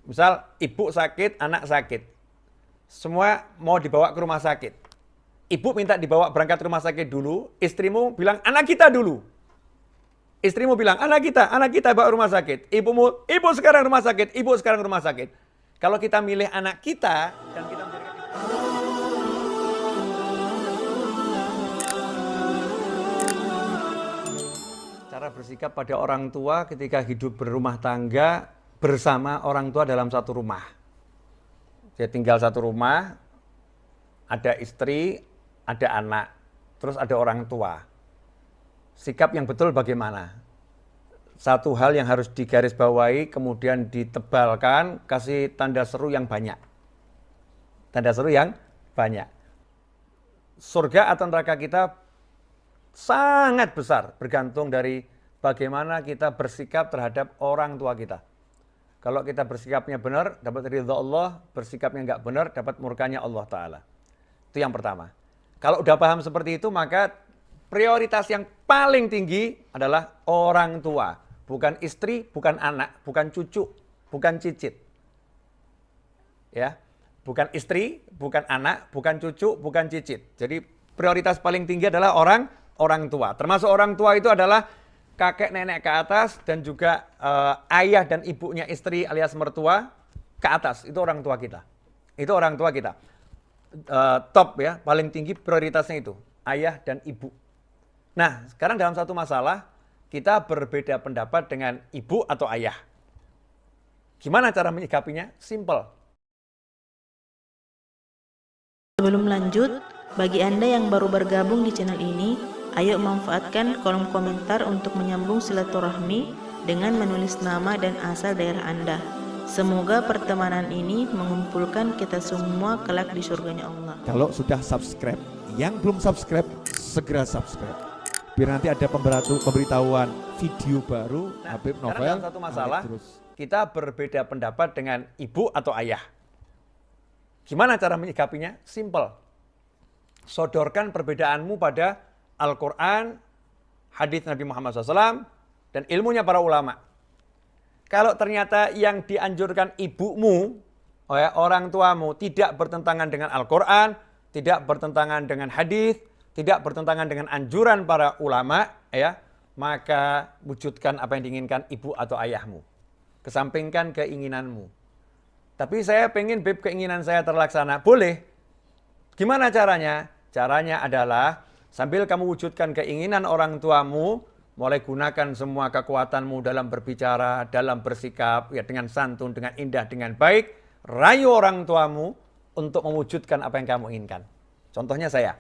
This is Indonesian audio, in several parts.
Misal ibu sakit, anak sakit. Semua mau dibawa ke rumah sakit. Ibu minta dibawa berangkat ke rumah sakit dulu, istrimu bilang anak kita dulu. Istrimu bilang anak kita bawa rumah sakit. Ibumu, ibu sekarang rumah sakit, ibu sekarang rumah sakit. Kalau kita milih anak kita dan kita menjadikan cara bersikap pada orang tua ketika hidup berumah tangga bersama orang tua dalam satu rumah. Dia tinggal satu rumah, ada istri, ada anak, terus ada orang tua. Sikap yang betul bagaimana? Satu hal yang harus digarisbawahi, kemudian ditebalkan, kasih tanda seru yang banyak. Tanda seru yang banyak. Surga atau neraka kita sangat besar, bergantung dari bagaimana kita bersikap terhadap orang tua kita. Kalau kita bersikapnya benar, dapat ridha Allah, bersikapnya nggak benar, dapat murkanya Allah Ta'ala. Itu yang pertama. Kalau udah paham seperti itu, maka prioritas yang paling tinggi adalah orang tua. Bukan istri, bukan anak, bukan cucu, bukan cicit. Ya, bukan istri, bukan anak, bukan cucu, bukan cicit. Jadi prioritas paling tinggi adalah orang tua. Termasuk orang tua itu adalah kakek nenek ke atas dan juga ayah dan ibunya istri alias mertua ke atas. Itu orang tua kita. Itu orang tua kita. Top ya, paling tinggi prioritasnya itu ayah dan ibu. Nah, sekarang dalam satu masalah kita berbeda pendapat dengan ibu atau ayah. Gimana cara menyikapinya? Simple. Sebelum lanjut, bagi Anda yang baru bergabung di channel ini, ayo manfaatkan kolom komentar untuk menyambung silaturahmi dengan menulis nama dan asal daerah Anda. Semoga pertemanan ini mengumpulkan kita semua kelak di surganya Allah. Kalau sudah subscribe, yang belum subscribe, segera subscribe. Biar nanti ada pemberitahuan video baru Habib Novel. Dalam satu masalah, kita berbeda pendapat dengan ibu atau ayah. Gimana cara menyikapinya? Simple. Sodorkan perbedaanmu pada Al-Quran, hadis Nabi Muhammad SAW, dan ilmunya para ulama. Kalau ternyata yang dianjurkan ibumu, orang tuamu, tidak bertentangan dengan Al-Quran, tidak bertentangan dengan hadis, tidak bertentangan dengan anjuran para ulama, ya, maka wujudkan apa yang diinginkan ibu atau ayahmu. Kesampingkan keinginanmu. Tapi saya pengen keinginan saya terlaksana. Boleh. Gimana caranya? Caranya adalah sambil kamu wujudkan keinginan orang tuamu, mulai gunakan semua kekuatanmu dalam berbicara, dalam bersikap, ya, dengan santun, dengan indah, dengan baik. Rayu orang tuamu untuk mewujudkan apa yang kamu inginkan. Contohnya saya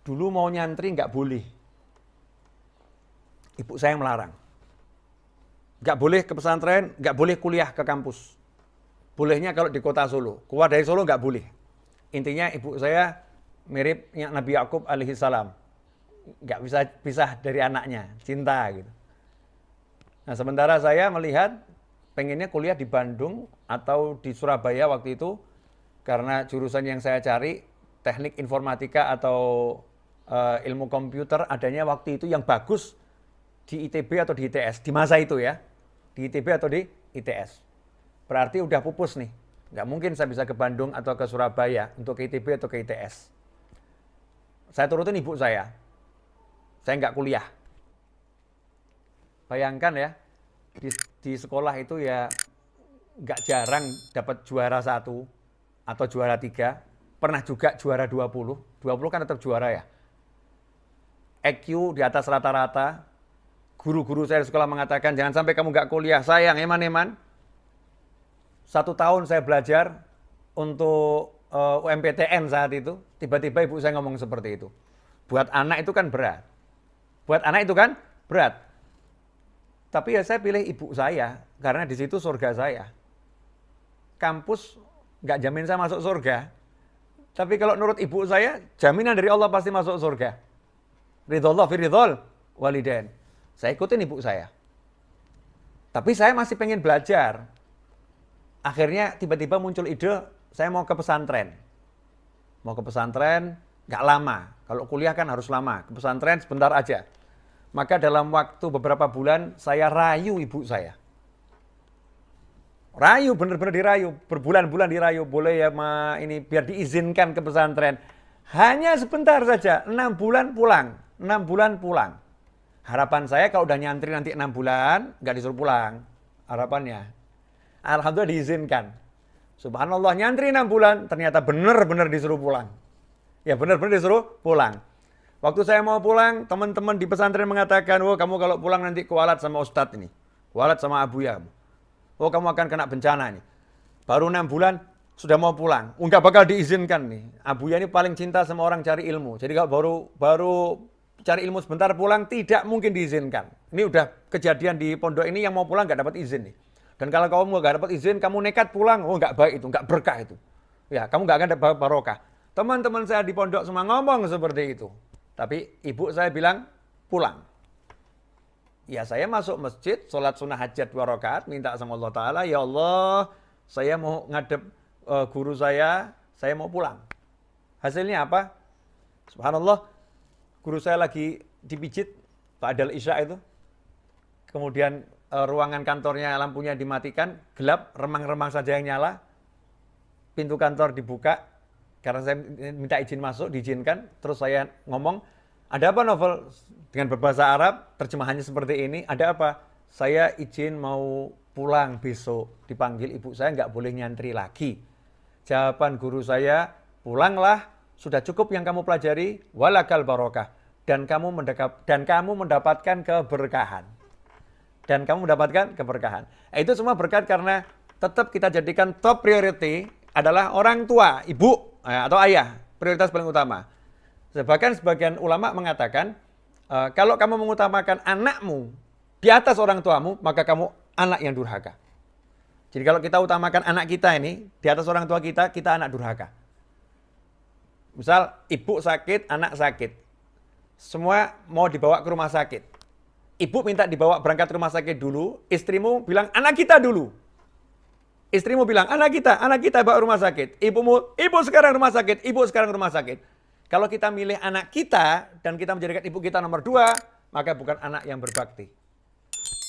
dulu mau nyantri nggak boleh. Ibu saya yang melarang. Nggak boleh ke pesantren, nggak boleh kuliah ke kampus. Bolehnya kalau di kota Solo. Keluar dari Solo nggak boleh. Intinya ibu saya mirip Nabi Yakub alaihi salam. Nggak bisa pisah dari anaknya, cinta gitu. Nah, sementara saya melihat pengennya kuliah di Bandung atau di Surabaya waktu itu, karena jurusan yang saya cari teknik informatika atau ilmu komputer adanya waktu itu yang bagus di ITB atau di ITS di masa itu ya, di ITB atau di ITS. Berarti udah pupus nih, nggak mungkin saya bisa ke Bandung atau ke Surabaya untuk ke ITB atau ke ITS. Saya turutin ibu saya nggak kuliah. Bayangkan ya, di sekolah itu ya nggak jarang dapat juara 1 atau juara 3. Pernah juga juara 20. 20 kan tetap juara ya. EQ di atas rata-rata. Guru-guru saya di sekolah mengatakan, jangan sampai kamu nggak kuliah. Sayang, eman-eman. 1 tahun saya belajar untuk UMPTN saat itu. Tiba-tiba ibu saya ngomong seperti itu. Buat anak itu kan berat. Tapi ya saya pilih ibu saya. Karena di situ surga saya. Kampus nggak jamin saya masuk surga. Tapi kalau menurut ibu saya, jaminan dari Allah pasti masuk surga. Ridhollah fi ridhol walidain. Saya ikutin ibu saya. Tapi saya masih pengen belajar. Akhirnya tiba-tiba muncul ide, saya mau ke pesantren. Nggak lama. Kalau kuliah kan harus lama. Ke pesantren sebentar aja. Maka dalam waktu beberapa bulan, saya rayu ibu saya. Rayu, benar-benar dirayu, berbulan-bulan dirayu, boleh ya ini biar diizinkan ke pesantren. Hanya sebentar saja, 6 bulan pulang, 6 bulan pulang. Harapan saya kalau udah nyantri nanti 6 bulan, nggak disuruh pulang, harapannya. Alhamdulillah diizinkan. Subhanallah, nyantri 6 bulan, ternyata benar-benar disuruh pulang. Ya benar-benar disuruh pulang. Waktu saya mau pulang, teman-teman di pesantren mengatakan, oh kamu kalau pulang nanti kualat sama ustadz ini. Kualat sama abuya. Oh kamu akan kena bencana ini. Baru 6 bulan, sudah mau pulang. Enggak bakal diizinkan nih. Abuya ini paling cinta sama orang cari ilmu. Jadi kalau baru cari ilmu sebentar pulang, tidak mungkin diizinkan. Ini udah kejadian di pondok ini yang mau pulang nggak dapat izin nih. Dan kalau kamu nggak dapat izin, kamu nekat pulang, oh nggak baik itu, nggak berkah itu. Ya, kamu nggak akan dapat barokah. Teman-teman saya di pondok semua ngomong seperti itu. Tapi ibu saya bilang, pulang. Ya saya masuk masjid, sholat sunnah hajat 2 rakaat, minta sama Allah Ta'ala, ya Allah, saya mau ngadep guru saya mau pulang. Hasilnya apa? Subhanallah, guru saya lagi dipijit, ba'dal isya itu. Kemudian ruangan kantornya lampunya dimatikan, gelap, remang-remang saja yang nyala. Pintu kantor dibuka, karena saya minta izin masuk, diizinkan. Terus saya ngomong, ada apa Novel? Dengan berbahasa Arab, terjemahannya seperti ini, ada apa? Saya izin mau pulang besok, dipanggil ibu saya nggak boleh nyantri lagi. Jawaban guru saya, pulanglah, sudah cukup yang kamu pelajari, walakal barokah. Dan kamu mendapatkan keberkahan. Dan kamu mendapatkan keberkahan. Itu semua berkat karena tetap kita jadikan top priority adalah orang tua, ibu atau ayah, prioritas paling utama. Bahkan sebagian ulama mengatakan, kalau kamu mengutamakan anakmu di atas orang tuamu, maka kamu anak yang durhaka. Jadi kalau kita utamakan anak kita ini di atas orang tua kita, kita anak durhaka. Misal ibu sakit, anak sakit. Semua mau dibawa ke rumah sakit. Ibu minta dibawa berangkat ke rumah sakit dulu, istrimu bilang anak kita dulu. Istrimu bilang anak kita bawa rumah sakit. Ibu sekarang rumah sakit, ibu sekarang rumah sakit. Kalau kita milih anak kita dan kita menjadikan ibu kita nomor 2, maka bukan anak yang berbakti.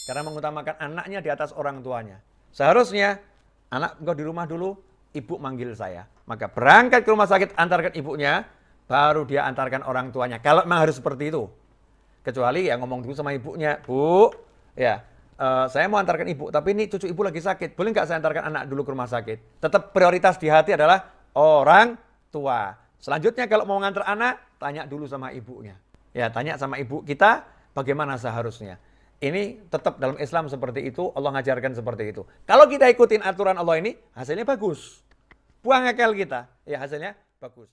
Karena mengutamakan anaknya di atas orang tuanya. Seharusnya anak engkau di rumah dulu, ibu manggil saya. Maka berangkat ke rumah sakit, antarkan ibunya, baru dia antarkan orang tuanya. Kalau memang harus seperti itu. Kecuali ya ngomong dulu sama ibunya, Bu, ya saya mau antarkan ibu, tapi ini cucu ibu lagi sakit. Boleh nggak saya antarkan anak dulu ke rumah sakit? Tetap prioritas di hati adalah orang tua. Selanjutnya kalau mau ngantar anak, tanya dulu sama ibunya. Ya, tanya sama ibu kita bagaimana seharusnya. Ini tetap dalam Islam seperti itu, Allah ngajarkan seperti itu. Kalau kita ikutin aturan Allah ini, hasilnya bagus. Buang akal kita, ya hasilnya bagus.